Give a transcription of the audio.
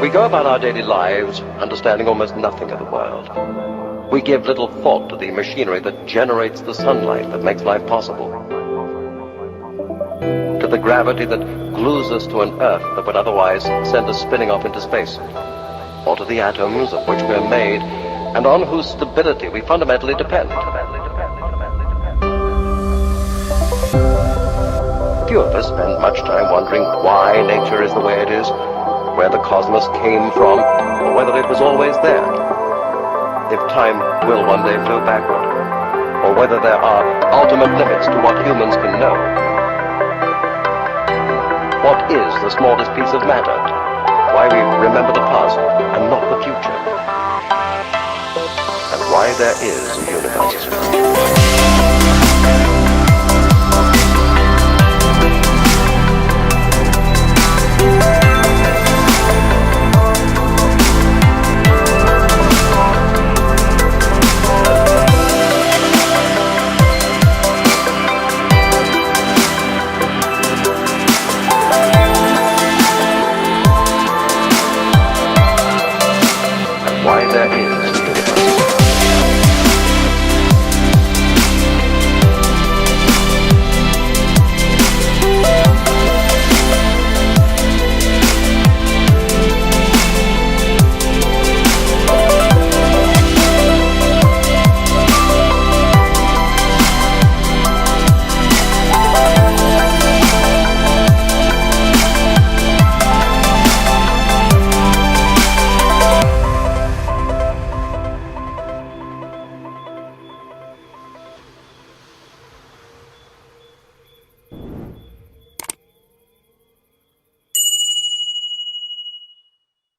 We go about our daily lives understanding almost nothing of the world. We give little thought to the machinery that generates the sunlight that makes life possible, to the gravity that glues us to an earth that would otherwise send us spinning off into space, or to the atoms of which we're made and on whose stability we fundamentally depend. Few of us spend much time wondering why nature is the way it is, where the cosmos came from, or whether it was always there. If time will one day flow backward, or whether there are ultimate limits to what humans can know. What is the smallest piece of matter? Why we remember the past and not the future? And why there is a universe.